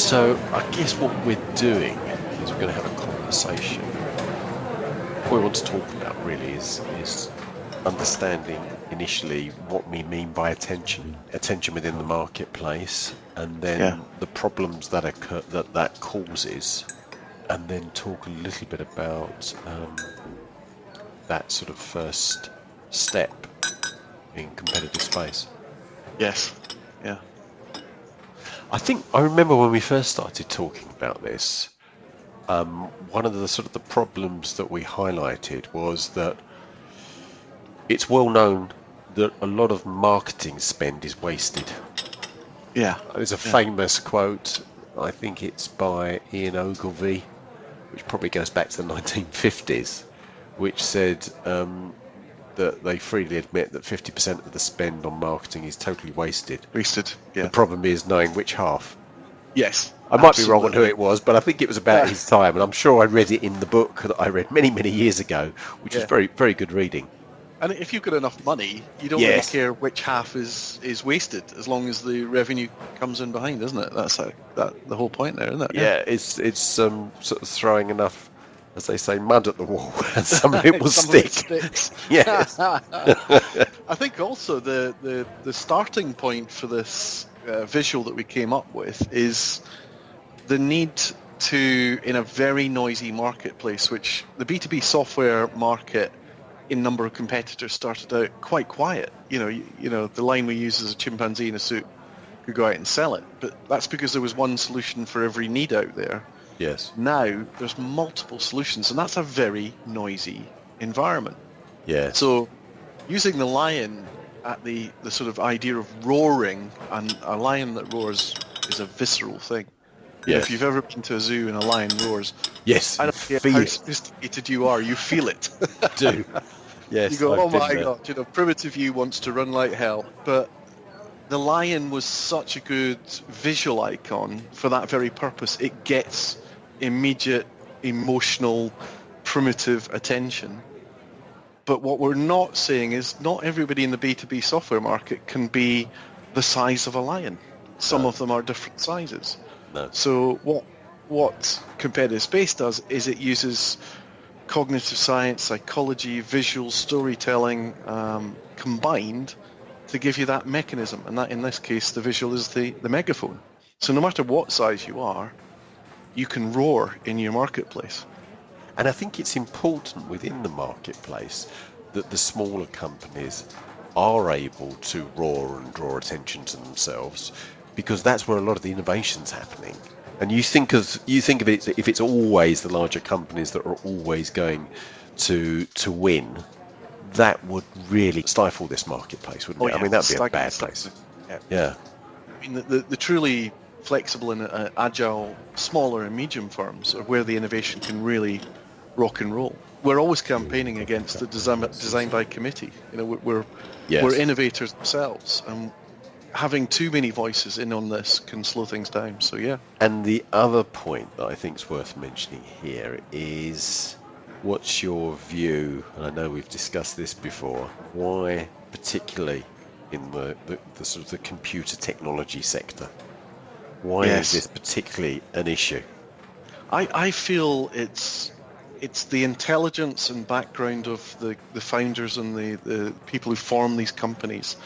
So I guess what we're doing is we're going to have a conversation. What we want to talk about really is understanding initially what we mean by attention within the marketplace, and then the problems that occur that causes, and then talk a little bit about that sort of first step in competitive space. Yes. Yeah. I remember when we first started talking about this, one of the sort of the problems that we highlighted was that it's well known that a lot of marketing spend is wasted. Yeah. There's a famous quote, I think it's by Ian Ogilvy, which probably goes back to the 1950s, which said that they freely admit that 50% of the spend on marketing is totally wasted. Wasted, yeah. The problem is knowing which half. Yes. I might be wrong on who it was, but I think it was about his time, and I'm sure I read it in the book that I read many, many years ago, which was very, very good reading. And if you've got enough money, you don't really care which half is wasted, as long as the revenue comes in behind, isn't it? That's the whole point there, isn't it? Yeah, it's sort of throwing enough, as they say, mud at the wall, and some of it will stick. Yes. I think also the starting point for this visual that we came up with is the need to, in a very noisy marketplace, which the B2B software market in number of competitors started out quite quiet. You know, the line we use is a chimpanzee in a suit could go out and sell it, but that's because there was one solution for every need out there. Yes. Now there's multiple solutions, and that's a very noisy environment. Yeah. So using the lion at the sort of idea of roaring, and a lion that roars is a visceral thing. Yes. If you've ever been to a zoo and a lion roars, yes, I don't care how sophisticated you are, you feel it. Do. Yes. You go, oh my God, primitive you wants to run like hell. But the lion was such a good visual icon for that very purpose. It gets immediate, emotional, primitive attention. But what we're not saying is not everybody in the B2B software market can be the size of a lion. Some of them are different sizes. No. So what Competitive Space does is it uses cognitive science, psychology, visual storytelling combined to give you that mechanism. And that, in this case, the visual is the megaphone. So no matter what size you are, you can roar in your marketplace. And I think it's important within the marketplace that the smaller companies are able to roar and draw attention to themselves, because that's where a lot of the innovation's happening. And you think of it, if it's always the larger companies that are always going to win, that would really stifle this marketplace, wouldn't it? Yeah. I mean, that'd be a bad place. Yeah. I mean, the truly flexible and agile smaller and medium firms are where the innovation can really rock and roll. We're always campaigning against the design by committee. You know, we're innovators themselves, and having too many voices in on this can slow things down. So yeah. And the other point that I think is worth mentioning here is, what's your view? And I know we've discussed this before. Why, particularly in the sort of the computer technology sector, why is this particularly an issue? I feel it's the intelligence and background of the founders and the people who form these companies.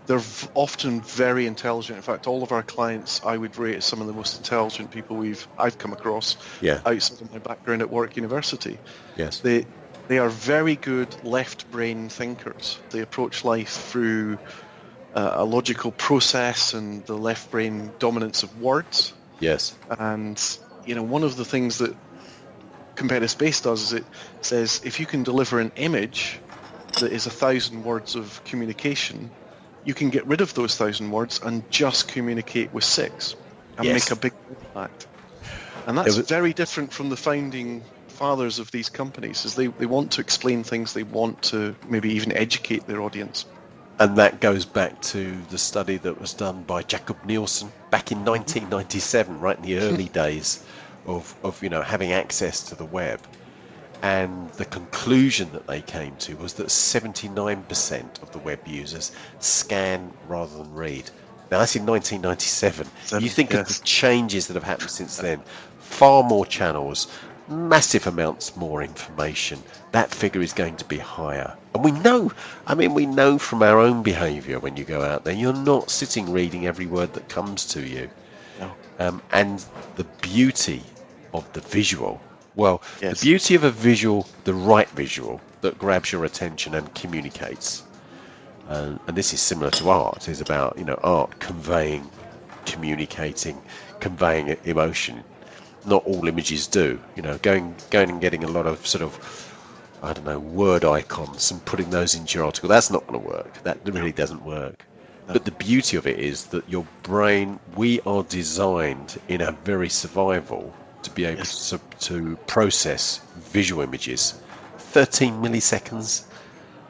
They're often very intelligent. In fact, all of our clients I would rate as some of the most intelligent people I've come across outside of my background at Warwick University. Yes. They are very good left brain thinkers. They approach life through a logical process and the left brain dominance of words. Yes. And one of the things that Competitive Space does is it says if you can deliver an image that is 1,000 words of communication, you can get rid of those 1,000 words and just communicate with 6 and make a big impact. And that's very different from the founding fathers of these companies, is they want to explain things, they want to maybe even educate their audience. And that goes back to the study that was done by Jakob Nielsen back in 1997, right in the early days of having access to the web. And the conclusion that they came to was that 79% of the web users scan rather than read. Now that's in 1997. Seven, You think of yes. the changes that have happened since then. Far more channels, massive amounts more information. That figure is going to be higher. And we know, we know from our own behaviour when you go out there, you're not sitting reading every word that comes to you. No. And the beauty of the visual, well, Yes. the beauty of a visual, the right visual, that grabs your attention and communicates. And this is similar to art. It's about, art conveying, communicating, conveying emotion. Not all images do. Going and getting a lot of sort of, word icons and putting those into your article. That's not going to work. That really doesn't work. No. But the beauty of it is that your brain, we are designed in our very survival to be able to process visual images. 13 milliseconds.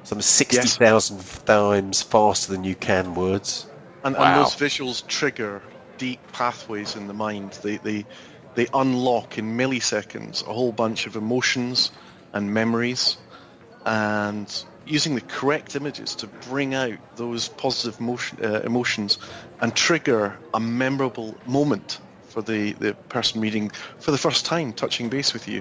Some 60,000 times faster than you can words. And those visuals trigger deep pathways in the mind. They unlock in milliseconds a whole bunch of emotions and memories, and using the correct images to bring out those positive emotions and trigger a memorable moment for the person reading for the first time, touching base with you.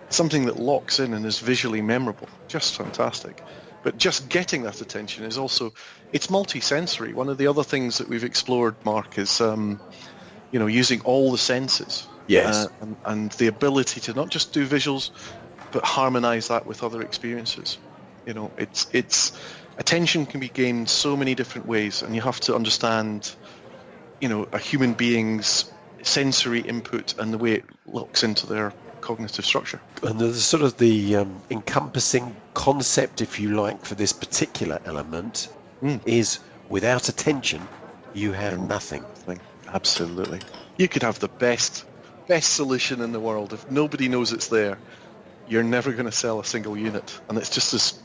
Something that locks in and is visually memorable. Just fantastic. But just getting that attention is also, it's multi-sensory. One of the other things that we've explored, Mark, is using all the senses. Yes. And the ability to not just do visuals, but harmonize that with other experiences. It's attention can be gained so many different ways, and you have to understand, a human being's sensory input and the way it looks into their cognitive structure. And there's sort of the encompassing concept, if you like, for this particular element is without attention, you have nothing. Absolutely. You could have the best solution in the world. If nobody knows it's there, you're never going to sell a single unit. And it's just as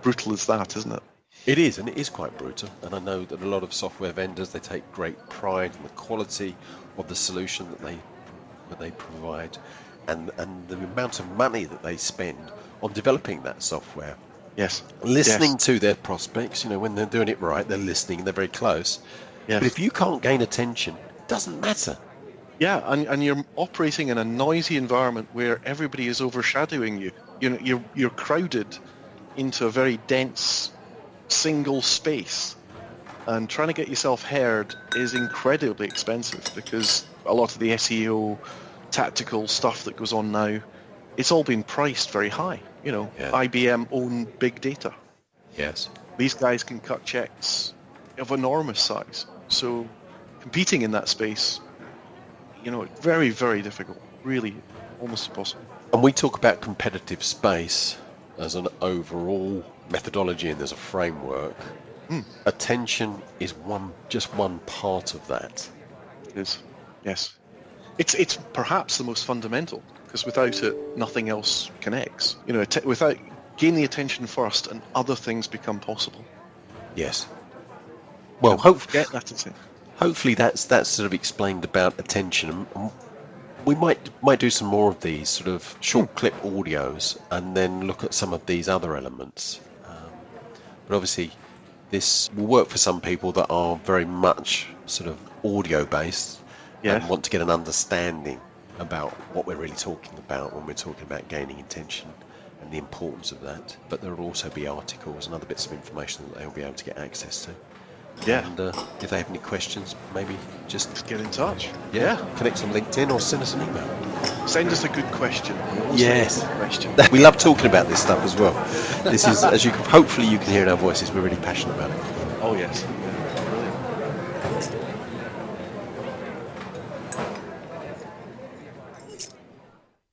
brutal as that, isn't it? It is, and it is quite brutal. And I know that a lot of software vendors, they take great pride in the quality of the solution that they provide, and the amount of money that they spend on developing that software. Yes. Listening to their prospects, when they're doing it right, they're listening, they're very close. Yes. But if you can't gain attention, it doesn't matter. Yeah, and you're operating in a noisy environment where everybody is overshadowing you. You're crowded into a very dense single space, and trying to get yourself heard is incredibly expensive because a lot of the SEO tactical stuff that goes on now, it's all been priced very high. IBM own big data. Yes. These guys can cut checks of enormous size. So competing in that space, very, very difficult. Really, almost impossible. And we talk about competitive space as an overall methodology, and there's a framework. Attention is just one part of that. It is. Yes. It's perhaps the most fundamental, because without it, nothing else connects. Without gain the attention first, and other things become possible. Yes. Well, Get that attention. Hopefully that's sort of explained about attention. We might do some more of these sort of short clip audios, and then look at some of these other elements. But obviously, this will work for some people that are very much sort of audio based. Yes. And want to get an understanding about what we're really talking about when we're talking about gaining attention and the importance of that. But there will also be articles and other bits of information that they'll be able to get access to. Yeah. And if they have any questions, maybe just get in touch. Connect on LinkedIn or send us an email. Send us a good question. Yes. A question. We love talking about this stuff as well. This is, as hopefully you can hear in our voices, we're really passionate about it. Oh yes. Yeah. Brilliant.